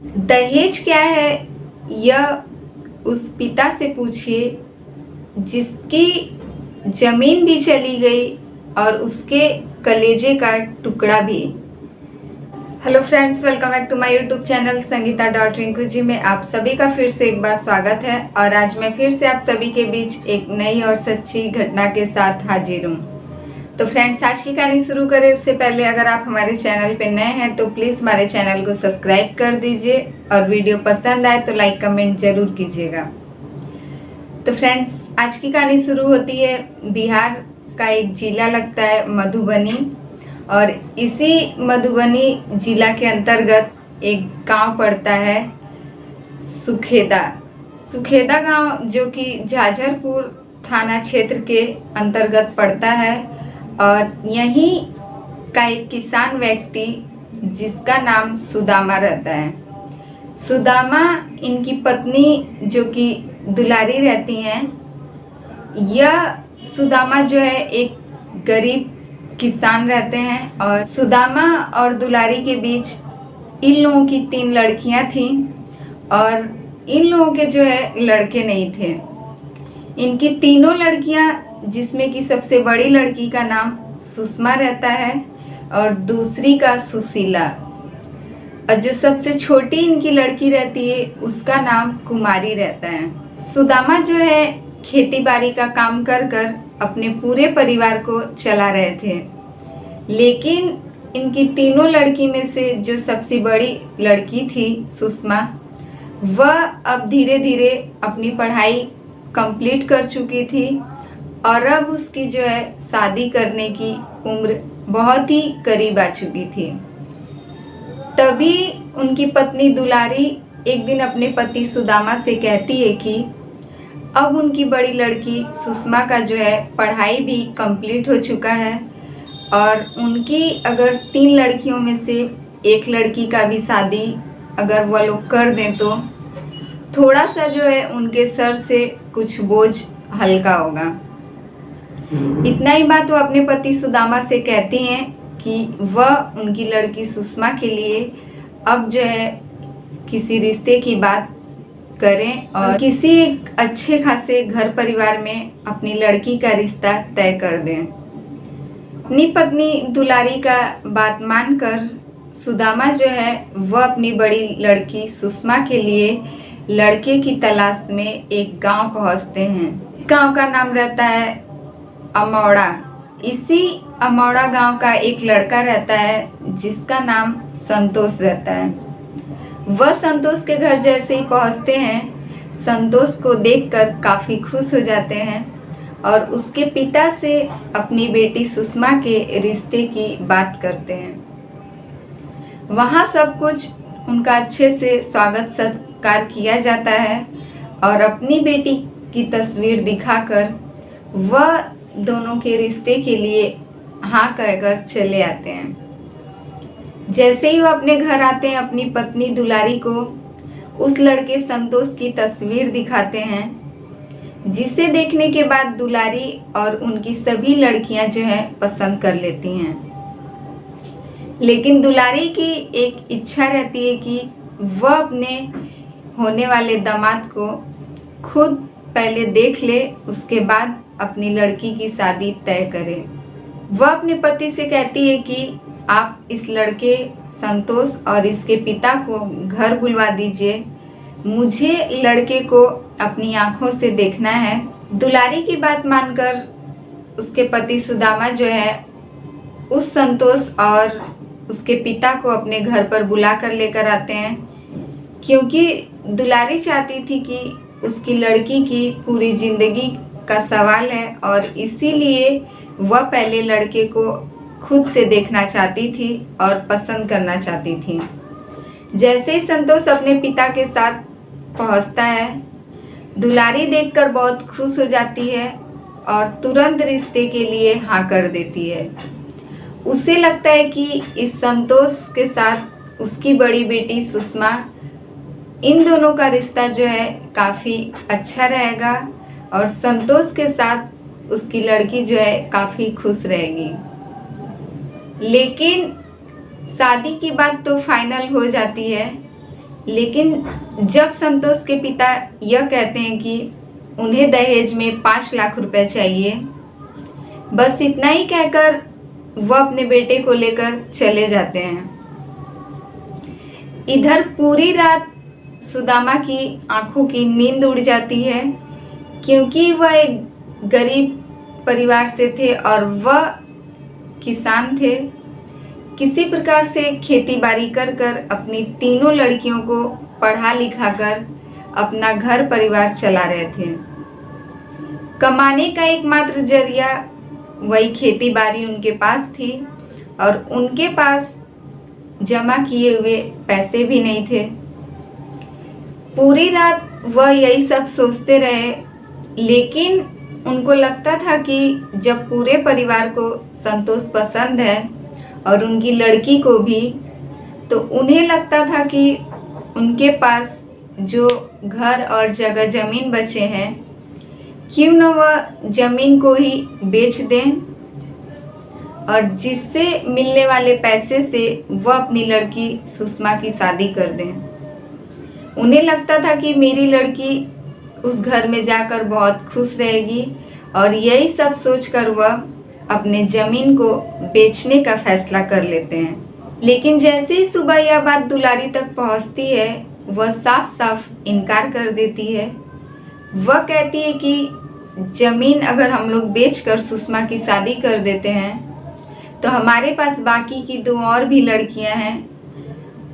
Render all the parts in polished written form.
दहेज क्या है यह उस पिता से पूछिए जिसकी जमीन भी चली गई और उसके कलेजे का टुकड़ा भी। Hello friends, welcome back to my YouTube channel Sangeeta dot Rinku ji में आप सभी का फिर से एक बार स्वागत है। और आज मैं फिर से आप सभी के बीच एक नई और सच्ची घटना के साथ हाजिर हूँ। तो फ्रेंड्स, आज की कहानी शुरू करें उससे पहले अगर आप हमारे चैनल पे नए हैं तो प्लीज़ हमारे चैनल को सब्सक्राइब कर दीजिए और वीडियो पसंद आए तो लाइक कमेंट ज़रूर कीजिएगा। तो फ्रेंड्स, आज की कहानी शुरू होती है बिहार का एक ज़िला लगता है मधुबनी, और इसी मधुबनी ज़िला के अंतर्गत एक गांव पड़ता है सुखेदा। सुखेदा गांव जो कि झाझरपुर थाना क्षेत्र के अंतर्गत पड़ता है। और यहीं का एक किसान व्यक्ति जिसका नाम सुदामा रहता है। सुदामा, इनकी पत्नी जो कि दुलारी रहती हैं। यह सुदामा जो है एक गरीब किसान रहते हैं, और सुदामा और दुलारी के बीच इन लोगों की 3 लड़कियां थीं और इन लोगों के जो है लड़के नहीं थे। इनकी तीनों लड़कियां, जिसमें कि सबसे बड़ी लड़की का नाम सुषमा रहता है और दूसरी का सुशीला, और जो सबसे छोटी इनकी लड़की रहती है उसका नाम कुमारी रहता है। सुदामा जो है खेती बाड़ी का काम कर कर अपने पूरे परिवार को चला रहे थे, लेकिन इनकी तीनों लड़की में से जो सबसे बड़ी लड़की थी सुषमा, वह अब धीरे धीरे अपनी पढ़ाई कंप्लीट कर चुकी थी और अब उसकी जो है शादी करने की उम्र बहुत ही करीब आ चुकी थी। तभी उनकी पत्नी दुलारी एक दिन अपने पति सुदामा से कहती है कि अब उनकी बड़ी लड़की सुषमा का जो है पढ़ाई भी कंप्लीट हो चुका है, और उनकी अगर 3 लड़कियों में से एक लड़की का भी शादी अगर वह लोग कर दें तो थोड़ा सा जो है उनके सर से कुछ बोझ हल्का होगा। इतना ही बात वो अपने पति सुदामा से कहती हैं कि वह उनकी लड़की सुषमा के लिए अब जो है किसी रिश्ते की बात करें और किसी एक अच्छे खासे घर परिवार में अपनी लड़की का रिश्ता तय कर दें। अपनी पत्नी दुलारी का बात मानकर सुदामा जो है वह अपनी बड़ी लड़की सुषमा के लिए लड़के की तलाश में एक गांव पहुंचते हैं। इस गांव का नाम रहता है अमौड़ा। इसी अमौड़ा गांव का एक लड़का रहता है जिसका नाम संतोष रहता है। वह संतोष के घर जैसे ही पहुंचते हैं, संतोष को देखकर काफ़ी खुश हो जाते हैं और उसके पिता से अपनी बेटी सुषमा के रिश्ते की बात करते हैं। वहाँ सब कुछ उनका अच्छे से स्वागत सत्कार किया जाता है और अपनी बेटी की तस्वीर दिखाकर वह दोनों के रिश्ते के लिए हाँ कहकर चले आते हैं। जैसे ही वो अपने घर आते हैं, अपनी पत्नी दुलारी को उस लड़के संतोष की तस्वीर दिखाते हैं, जिसे देखने के बाद दुलारी और उनकी सभी लड़कियां जो है पसंद कर लेती हैं। लेकिन दुलारी की एक इच्छा रहती है कि वह अपने होने वाले दामाद को खुद पहले देख ले, उसके बाद अपनी लड़की की शादी तय करे। वह अपने पति से कहती है कि आप इस लड़के संतोष और इसके पिता को घर बुलवा दीजिए, मुझे लड़के को अपनी आंखों से देखना है। दुलारी की बात मानकर उसके पति सुदामा जो है उस संतोष और उसके पिता को अपने घर पर बुला कर लेकर आते हैं, क्योंकि दुलारी चाहती थी कि उसकी लड़की की पूरी ज़िंदगी का सवाल है और इसीलिए वह पहले लड़के को खुद से देखना चाहती थी और पसंद करना चाहती थी। जैसे ही संतोष अपने पिता के साथ पहुंचता है, दुलारी देखकर बहुत खुश हो जाती है और तुरंत रिश्ते के लिए हाँ कर देती है। उसे लगता है कि इस संतोष के साथ उसकी बड़ी बेटी सुषमा, इन दोनों का रिश्ता जो है काफ़ी अच्छा रहेगा और संतोष के साथ उसकी लड़की जो है काफ़ी खुश रहेगी। लेकिन शादी की बात तो फाइनल हो जाती है, लेकिन जब संतोष के पिता यह कहते हैं कि उन्हें दहेज में 5 लाख रुपए चाहिए, बस इतना ही कहकर वह अपने बेटे को लेकर चले जाते हैं। इधर पूरी रात सुदामा की आंखों की नींद उड़ जाती है, क्योंकि वह एक गरीब परिवार से थे और वह किसान थे। किसी प्रकार से खेती बाड़ी कर कर अपनी तीनों लड़कियों को पढ़ा लिखा कर अपना घर परिवार चला रहे थे। कमाने का एकमात्र जरिया वही खेती बाड़ी उनके पास थी और उनके पास जमा किए हुए पैसे भी नहीं थे। पूरी रात वह यही सब सोचते रहे, लेकिन उनको लगता था कि जब पूरे परिवार को संतोष पसंद है और उनकी लड़की को भी, तो उन्हें लगता था कि उनके पास जो घर और जगह ज़मीन बचे हैं, क्यों न वह ज़मीन को ही बेच दें और जिससे मिलने वाले पैसे से वह अपनी लड़की सुषमा की शादी कर दें। उन्हें लगता था कि मेरी लड़की उस घर में जाकर बहुत खुश रहेगी और यही सब सोचकर वह अपने ज़मीन को बेचने का फैसला कर लेते हैं। लेकिन जैसे ही सुबह यह बात दुलारी तक पहुंचती है, वह साफ साफ इनकार कर देती है। वह कहती है कि ज़मीन अगर हम लोग बेचकर सुषमा की शादी कर देते हैं तो हमारे पास बाकी की 2 और भी लड़कियां हैं,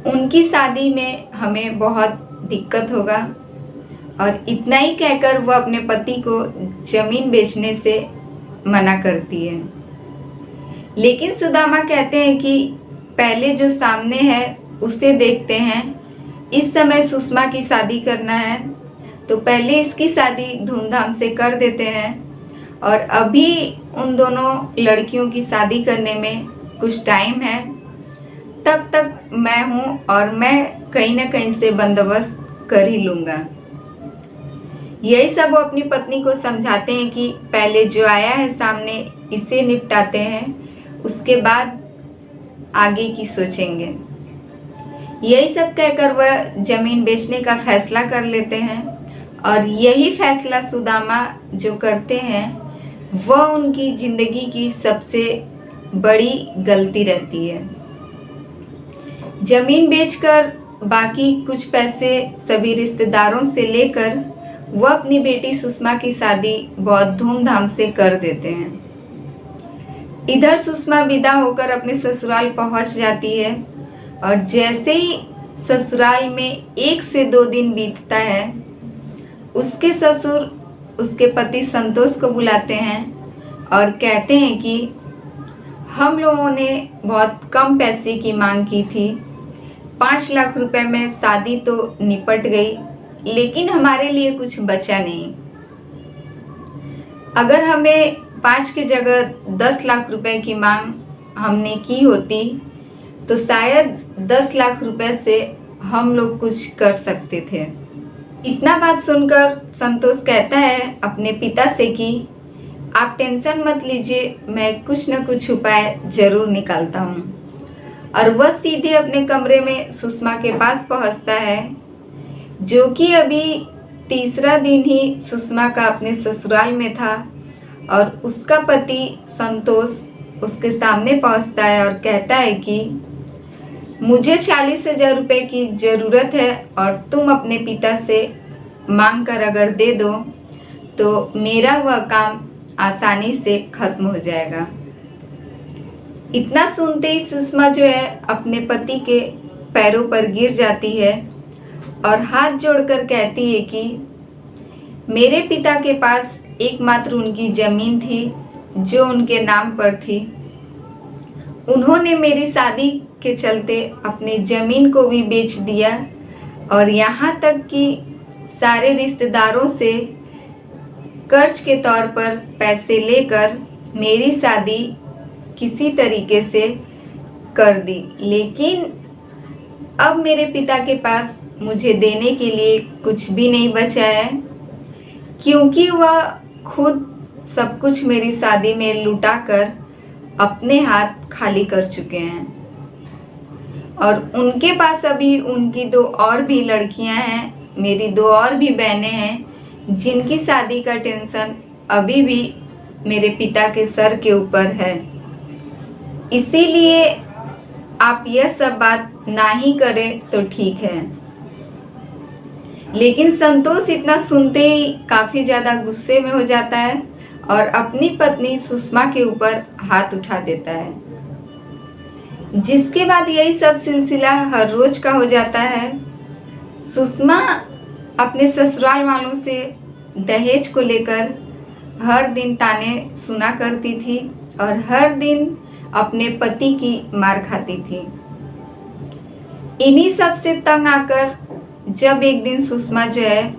उनकी शादी में हमें बहुत दिक्कत होगा। और इतना ही कहकर वह अपने पति को ज़मीन बेचने से मना करती है। लेकिन सुदामा कहते हैं कि पहले जो सामने है उसे देखते हैं, इस समय सुषमा की शादी करना है तो पहले इसकी शादी धूमधाम से कर देते हैं और अभी उन दोनों लड़कियों की शादी करने में कुछ टाइम है, तब तक मैं हूँ और मैं कहीं ना कहीं से बंदोबस्त कर ही लूँगा। यही सब वो अपनी पत्नी को समझाते हैं कि पहले जो आया है सामने इसे निपटाते हैं, उसके बाद आगे की सोचेंगे। यही सब कहकर वह ज़मीन बेचने का फैसला कर लेते हैं और यही फैसला सुदामा जो करते हैं वह उनकी ज़िंदगी की सबसे बड़ी गलती रहती है। ज़मीन बेचकर बाकी कुछ पैसे सभी रिश्तेदारों से लेकर वह अपनी बेटी सुषमा की शादी बहुत धूमधाम से कर देते हैं। इधर सुषमा विदा होकर अपने ससुराल पहुंच जाती है और जैसे ही ससुराल में 1 से 2 दिन बीतता है, उसके ससुर उसके पति संतोष को बुलाते हैं और कहते हैं कि हम लोगों ने बहुत कम पैसे की मांग की थी, 5 लाख रुपए में शादी तो निपट गई, लेकिन हमारे लिए कुछ बचा नहीं। अगर हमें 5 की जगह 10 लाख रुपए की मांग हमने की होती तो शायद 10 लाख रुपए से हम लोग कुछ कर सकते थे। इतना बात सुनकर संतोष कहता है अपने पिता से कि आप टेंशन मत लीजिए, मैं कुछ न कुछ उपाय ज़रूर निकालता हूँ। और वह सीधे अपने कमरे में सुषमा के पास पहुँचता है, जो कि अभी 3रा दिन ही सुषमा का अपने ससुराल में था और उसका पति संतोष उसके सामने पहुंचता है और कहता है कि मुझे 40,000 रुपये की ज़रूरत है और तुम अपने पिता से मांग कर अगर दे दो तो मेरा वह काम आसानी से ख़त्म हो जाएगा। इतना सुनते ही सुषमा जो है अपने पति के पैरों पर गिर जाती है और हाथ जोड़कर कहती है कि मेरे पिता के पास एकमात्र उनकी ज़मीन थी जो उनके नाम पर थी। उन्होंने मेरी शादी के चलते अपनी ज़मीन को भी बेच दिया और यहाँ तक कि सारे रिश्तेदारों से कर्ज के तौर पर पैसे लेकर मेरी शादी किसी तरीके से कर दी। लेकिन अब मेरे पिता के पास मुझे देने के लिए कुछ भी नहीं बचा है, क्योंकि वह खुद सब कुछ मेरी शादी में लुटाकर अपने हाथ खाली कर चुके हैं। और उनके पास अभी उनकी 2 और भी लड़कियां हैं, मेरी 2 और भी बहनें हैं जिनकी शादी का टेंशन अभी भी मेरे पिता के सर के ऊपर है। इसीलिए आप यह सब बात ना ही करें तो ठीक है। लेकिन संतोष इतना सुनते ही काफ़ी ज़्यादा गुस्से में हो जाता है और अपनी पत्नी सुषमा के ऊपर हाथ उठा देता है, जिसके बाद यही सब सिलसिला हर रोज का हो जाता है। सुषमा अपने ससुराल वालों से दहेज को लेकर हर दिन ताने सुना करती थी और हर दिन अपने पति की मार खाती थी। इन्हीं सब से तंग आकर जब एक दिन सुषमा जो है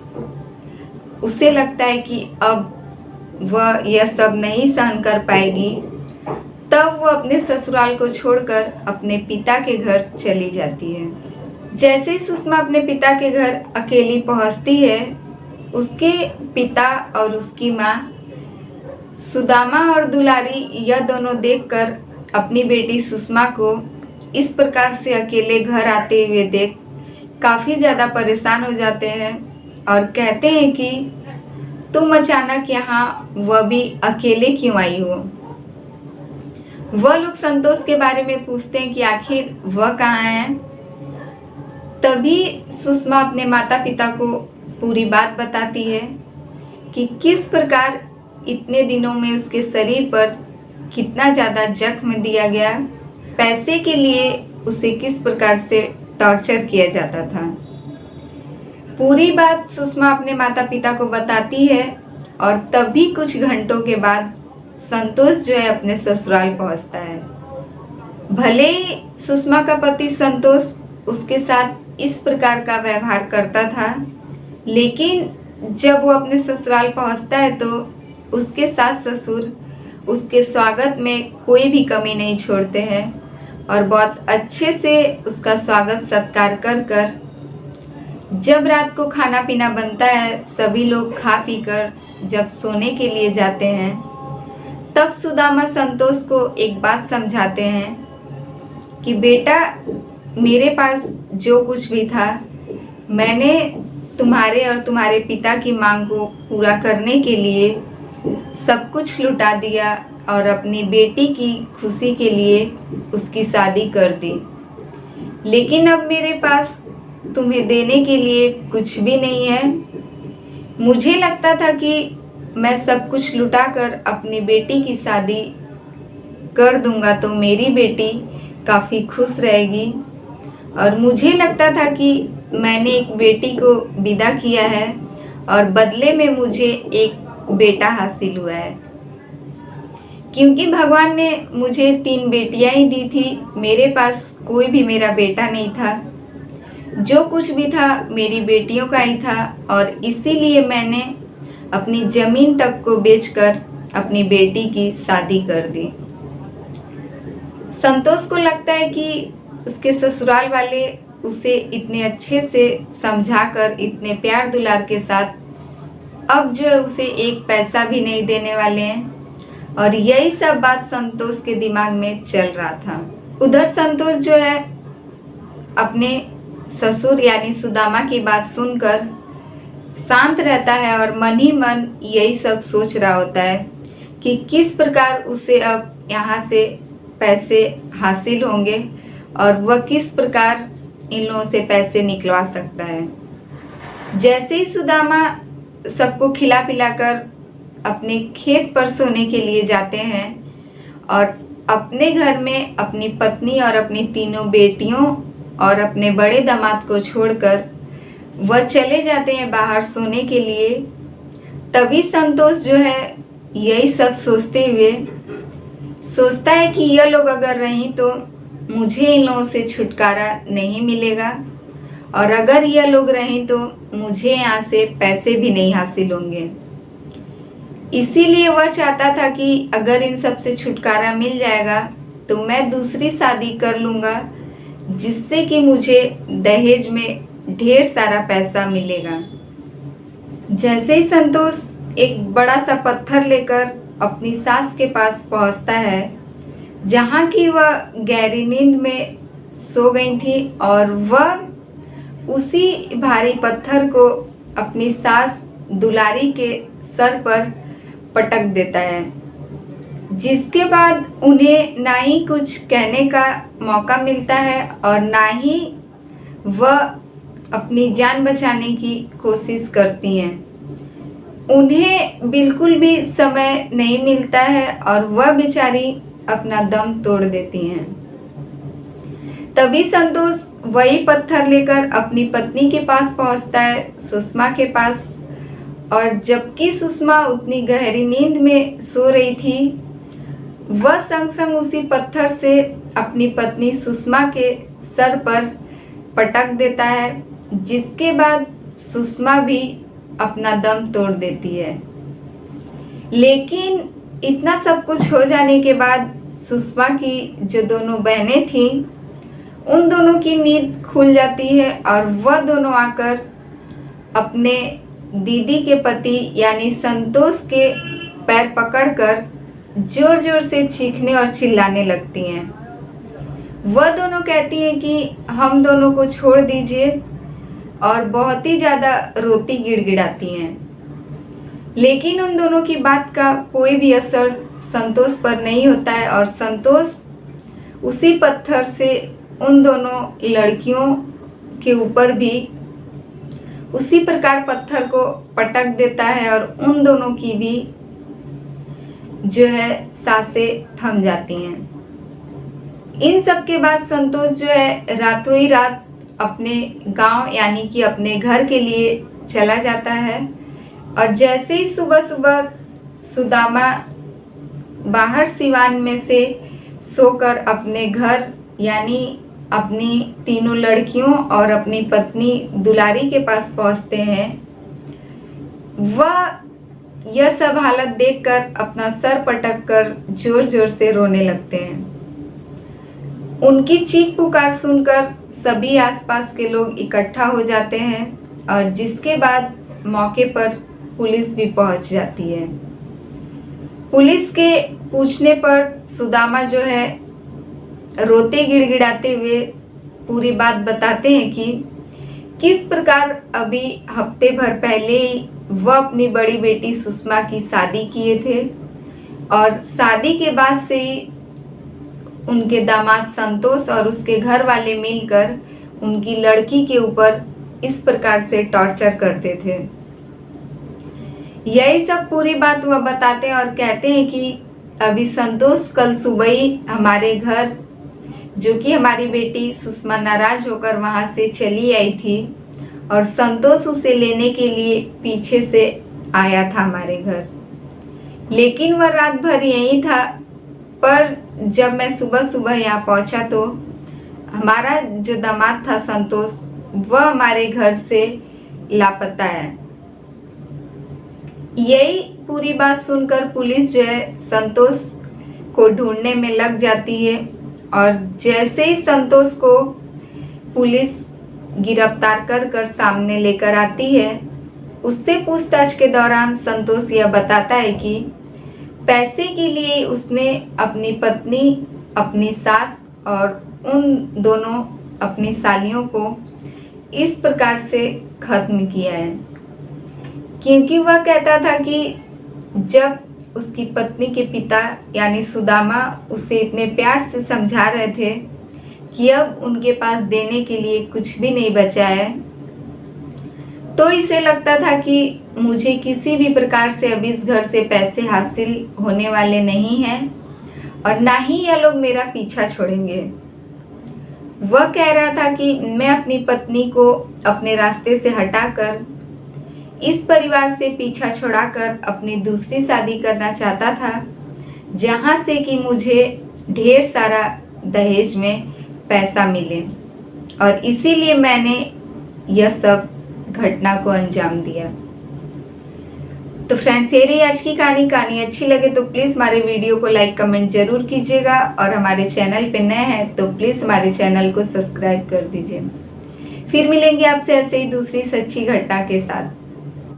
उसे लगता है कि अब वह यह सब नहीं सहन कर पाएगी, तब वो अपने ससुराल को छोड़कर अपने पिता के घर चली जाती है। जैसे ही सुषमा अपने पिता के घर अकेली पहुंचती है, उसके पिता और उसकी माँ सुदामा और दुलारी यह दोनों देखकर अपनी बेटी सुषमा को इस प्रकार से अकेले घर आते हुए देख काफ़ी ज़्यादा परेशान हो जाते हैं और कहते हैं कि तुम अचानक यहाँ वह भी अकेले क्यों आई हो। वह लोग संतोष के बारे में पूछते हैं कि आखिर वह कहाँ है। तभी सुषमा अपने माता पिता को पूरी बात बताती है कि किस प्रकार इतने दिनों में उसके शरीर पर कितना ज़्यादा जख्म दिया गया, पैसे के लिए उसे किस प्रकार से टॉर्चर किया जाता था। पूरी बात सुषमा अपने माता पिता को बताती है और तभी कुछ घंटों के बाद संतोष जो है अपने ससुराल पहुंचता है। भले ही सुषमा का पति संतोष उसके साथ इस प्रकार का व्यवहार करता था, लेकिन जब वो अपने ससुराल पहुंचता है तो उसके सास ससुर उसके स्वागत में कोई भी कमी नहीं छोड़ते हैं और बहुत अच्छे से उसका स्वागत सत्कार कर कर जब रात को खाना पीना बनता है, सभी लोग खा पी कर जब सोने के लिए जाते हैं, तब सुदामा संतोष को एक बात समझाते हैं कि बेटा, मेरे पास जो कुछ भी था मैंने तुम्हारे और तुम्हारे पिता की मांग को पूरा करने के लिए सब कुछ लुटा दिया और अपनी बेटी की खुशी के लिए उसकी शादी कर दी। लेकिन अब मेरे पास तुम्हें देने के लिए कुछ भी नहीं है। मुझे लगता था कि मैं सब कुछ लुटाकर अपनी बेटी की शादी कर दूंगा तो मेरी बेटी काफ़ी खुश रहेगी, और मुझे लगता था कि मैंने एक बेटी को विदा किया है और बदले में मुझे एक बेटा हासिल हुआ है, क्योंकि भगवान ने मुझे 3 बेटियां ही दी थी। मेरे पास कोई भी मेरा बेटा नहीं था, जो कुछ भी था मेरी बेटियों का ही था, और इसीलिए मैंने अपनी ज़मीन तक को बेचकर अपनी बेटी की शादी कर दी। संतोष को लगता है कि उसके ससुराल वाले उसे इतने अच्छे से समझाकर इतने प्यार दुलार के साथ अब जो उसे एक पैसा भी नहीं देने वाले हैं, और यही सब बात संतोष के दिमाग में चल रहा था। उधर संतोष जो है अपने ससुर यानी सुदामा की बात सुनकर शांत रहता है और मन ही मन यही सब सोच रहा होता है कि किस प्रकार उसे अब यहाँ से पैसे हासिल होंगे और वह किस प्रकार इन लोगों से पैसे निकलवा सकता है। जैसे ही सुदामा सबको खिला पिलाकर अपने खेत पर सोने के लिए जाते हैं और अपने घर में अपनी पत्नी और अपनी 3 बेटियों और अपने बड़े दामाद को छोड़कर वह चले जाते हैं बाहर सोने के लिए, तभी संतोष जो है यही सब सोचते हुए सोचता है कि यह लोग अगर रहीं तो मुझे इन लोगों से छुटकारा नहीं मिलेगा, और अगर यह लोग रहें तो मुझे यहाँ से पैसे भी नहीं हासिल होंगे। इसीलिए वह चाहता था कि अगर इन सब से छुटकारा मिल जाएगा तो मैं दूसरी शादी कर लूँगा, जिससे कि मुझे दहेज में ढेर सारा पैसा मिलेगा। जैसे ही संतोष एक बड़ा सा पत्थर लेकर अपनी सास के पास पहुंचता है, जहाँ की वह गहरी नींद में सो गई थी और वह उसी भारी पत्थर को अपनी सास दुलारी के सर पर पटक देता है, जिसके बाद उन्हें ना ही कुछ कहने का मौका मिलता है और ना ही वह अपनी जान बचाने की कोशिश करती हैं। उन्हें बिल्कुल भी समय नहीं मिलता है और वह बेचारी अपना दम तोड़ देती हैं। तभी संतोष वही पत्थर लेकर अपनी पत्नी के पास पहुंचता है, सुषमा के पास, और जबकि सुषमा उतनी गहरी नींद में सो रही थी, वह संग संग उसी पत्थर से अपनी पत्नी सुषमा के सर पर पटक देता है, जिसके बाद सुषमा भी अपना दम तोड़ देती है। लेकिन इतना सब कुछ हो जाने के बाद सुषमा की जो दोनों बहनें थीं, उन दोनों की नींद खुल जाती है और वह दोनों आकर अपने दीदी के पति यानी संतोष के पैर पकड़कर जोर जोर से चीखने और चिल्लाने लगती हैं। वह दोनों कहती हैं कि हम दोनों को छोड़ दीजिए, और बहुत ही ज़्यादा रोती गिड़गिड़ाती हैं। लेकिन उन दोनों की बात का कोई भी असर संतोष पर नहीं होता है और संतोष उसी पत्थर से उन दोनों लड़कियों के ऊपर भी उसी प्रकार पत्थर को पटक देता है और उन दोनों की भी जो है सांसें थम जाती हैं। इन सब के बाद संतोष जो है रातों ही रात अपने गांव यानी कि अपने घर के लिए चला जाता है, और जैसे ही सुबह सुबह सुदामा बाहर सिवान में से सोकर अपने घर यानी अपनी तीनों लड़कियों और अपनी पत्नी दुलारी के पास पहुंचते हैं, वह यह सब हालत देखकर अपना सर पटककर जोर जोर से रोने लगते हैं। उनकी चीख पुकार सुनकर सभी आसपास के लोग इकट्ठा हो जाते हैं और जिसके बाद मौके पर पुलिस भी पहुंच जाती है। पुलिस के पूछने पर सुदामा जो है रोते गिड़गिड़ाते हुए पूरी बात बताते हैं कि किस प्रकार अभी हफ्ते भर पहले ही वह अपनी बड़ी बेटी सुषमा की शादी किए थे और शादी के बाद से ही उनके दामाद संतोष और उसके घर वाले मिलकर उनकी लड़की के ऊपर इस प्रकार से टॉर्चर करते थे। यही सब पूरी बात वह बताते हैं और कहते हैं कि अभी संतोष कल सुबह ही हमारे घर, जो कि हमारी बेटी सुषमा नाराज होकर वहां से चली आई थी, और संतोष उसे लेने के लिए पीछे से आया था हमारे घर, लेकिन वह रात भर यहीं था। पर जब मैं सुबह सुबह यहाँ पहुँचा तो हमारा जो दामाद था संतोष, वह हमारे घर से लापता है। यही पूरी बात सुनकर पुलिस जो है संतोष को ढूंढने में लग जाती है, और जैसे ही संतोष को पुलिस गिरफ्तार कर सामने लेकर आती है, उससे पूछताछ के दौरान संतोष यह बताता है कि पैसे के लिए उसने अपनी पत्नी, अपनी सास और उन दोनों अपनी सालियों को इस प्रकार से खत्म किया है, क्योंकि वह कहता था कि जब उसकी पत्नी के पिता यानी सुदामा उसे इतने प्यार से समझा रहे थे कि अब उनके पास देने के लिए कुछ भी नहीं बचा है, तो इसे लगता था कि मुझे किसी भी प्रकार से अब इस घर से पैसे हासिल होने वाले नहीं हैं और ना ही यह लोग मेरा पीछा छोड़ेंगे। वह कह रहा था कि मैं अपनी पत्नी को अपने रास्ते से हटाकर इस परिवार से पीछा छुड़ाकर अपनी दूसरी शादी करना चाहता था, जहां से कि मुझे ढेर सारा दहेज में पैसा मिले, और इसीलिए मैंने यह सब घटना को अंजाम दिया। तो फ्रेंड्स, ये रही आज की कहानी अच्छी लगे तो प्लीज़ हमारे वीडियो को लाइक कमेंट जरूर कीजिएगा, और हमारे चैनल पे नए हैं तो प्लीज़ हमारे चैनल को सब्सक्राइब कर दीजिए। फिर मिलेंगे आपसे ऐसे ही दूसरी सच्ची घटना के साथ।